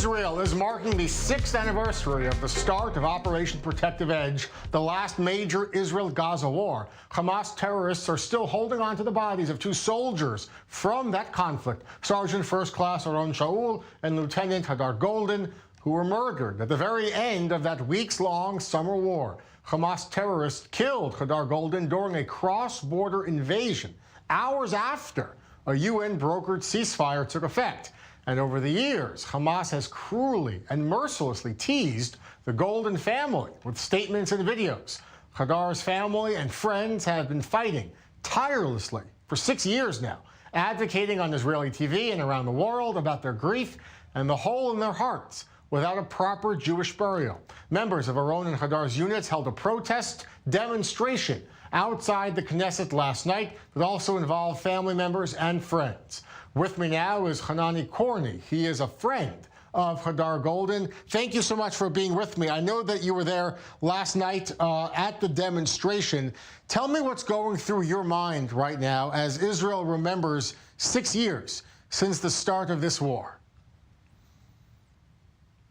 Israel is marking the 6th anniversary of the start of Operation Protective Edge, the last major Israel-Gaza war. Hamas terrorists are still holding on to the bodies of 2 soldiers from that conflict, Sergeant First Class Oron Shaul and Lieutenant Hadar Goldin, who were murdered at the very end of that weeks-long summer war. Hamas terrorists killed Hadar Goldin during a cross-border invasion, hours after a UN-brokered ceasefire took effect. And over the years, Hamas has cruelly and mercilessly teased the Goldin family with statements and videos. Hadar's family and friends have been fighting tirelessly for 6 years now, advocating on Israeli TV and around the world about their grief and the hole in their hearts without a proper Jewish burial. Members of Aron and Hadar's units held a protest demonstration outside the Knesset last night that also involved family members and friends. With me now is Hanani Korni. He is a friend of Hadar Goldin. Thank you so much for being with me. I know that you were there last night at the demonstration. Tell me what's going through your mind right now as Israel remembers 6 years since the start of this war.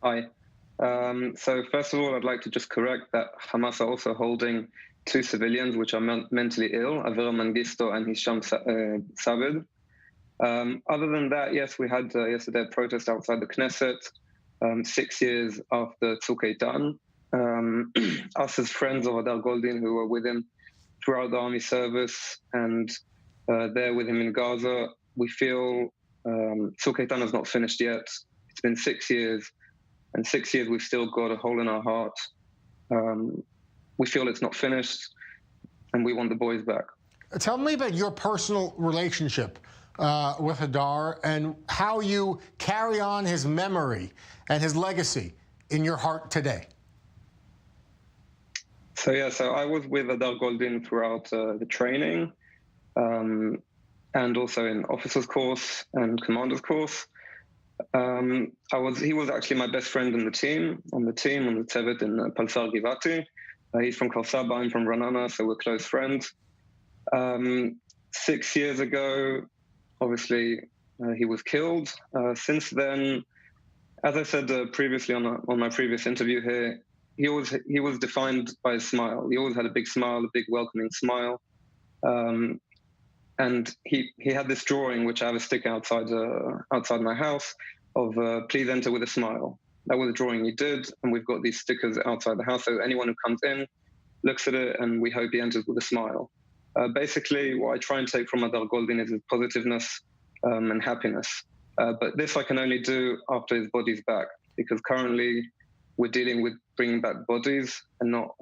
Hi. So first of all, I'd like to just correct that Hamas are also holding 2 civilians which are mentally ill, Avera Mengistu and Hisham Sabed. Other than that, yes, we had yesterday a protest outside the Knesset, 6 years after Tzuk Eitan. Us as friends of Hadar Goldin, who were with him throughout the army service and there with him in Gaza, we feel Tzuk Eitan is not finished yet. It's been 6 years, and 6 years we've still got a hole in our heart. We feel it's not finished, and we want the boys back. Tell me about your personal relationship with Hadar and how you carry on his memory and his legacy in your heart today. So I was with Hadar Goldin throughout the training and also in officer's course and commander's course. He was actually my best friend on the team, on the Tevet in Palsar Givati. He's from Kfar Saba, I'm from Ranana, so we're close friends. 6 years ago, obviously, he was killed. Since then, as I said previously on my previous interview here, he was defined by a smile. He always had a big smile, a big welcoming smile. And he had this drawing, which I have a stick outside my house, of please enter with a smile. That was a drawing he did, and we've got these stickers outside the house, so anyone who comes in looks at it, and we hope he enters with a smile. Basically, what I try and take from Hadar Goldin is his positiveness and happiness. But this I can only do after his body's back, because currently we're dealing with bringing back bodies and not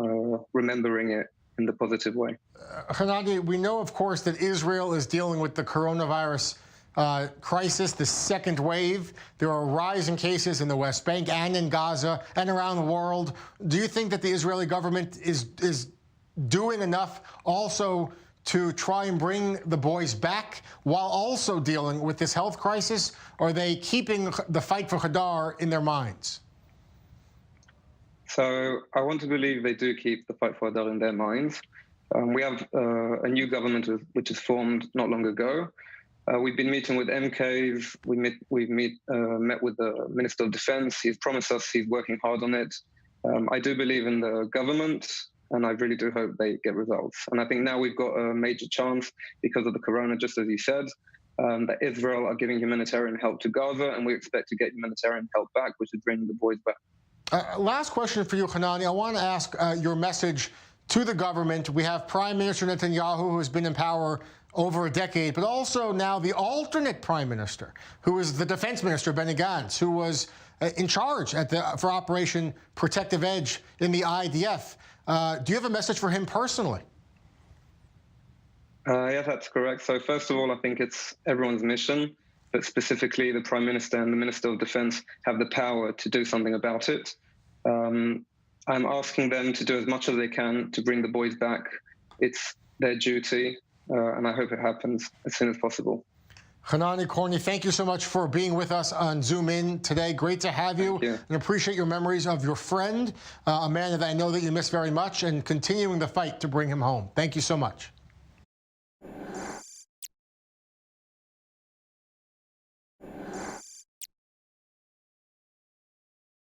remembering it in the positive way. Hanani, we know, of course, that Israel is dealing with the coronavirus crisis, the second wave. There are rising cases in the West Bank and in Gaza and around the world. Do you think that the Israeli government is doing enough also to try and bring the boys back while also dealing with this health crisis? Or are they keeping the fight for Hadar in their minds? So I want to believe they do keep the fight for Hadar in their minds. We have a new government which was formed not long ago. We've been meeting with MKs. We've met with the Minister of Defense. He's promised us he's working hard on it. I do believe in the government, and I really do hope they get results. And I think now we've got a major chance because of the corona, just as you said, that Israel are giving humanitarian help to Gaza, and we expect to get humanitarian help back, which is bringing the boys back. Last question for you, Hanani. I want to ask your message to the government. We have Prime Minister Netanyahu, who has been in power over a decade, but also now the alternate Prime Minister, who is the Defense Minister, Benny Gantz, who was in charge for Operation Protective Edge in the IDF. Do you have a message for him personally? Yes, that's correct. So first of all, I think it's everyone's mission, but specifically the Prime Minister and the Minister of Defense have the power to do something about it. I'm asking them to do as much as they can to bring the boys back. It's their duty, and I hope it happens as soon as possible. Hanani Korni, thank you so much for being with us on Zoom In today. Great to have you, and appreciate your memories of your friend, a man that I know that you miss very much, and continuing the fight to bring him home. Thank you so much.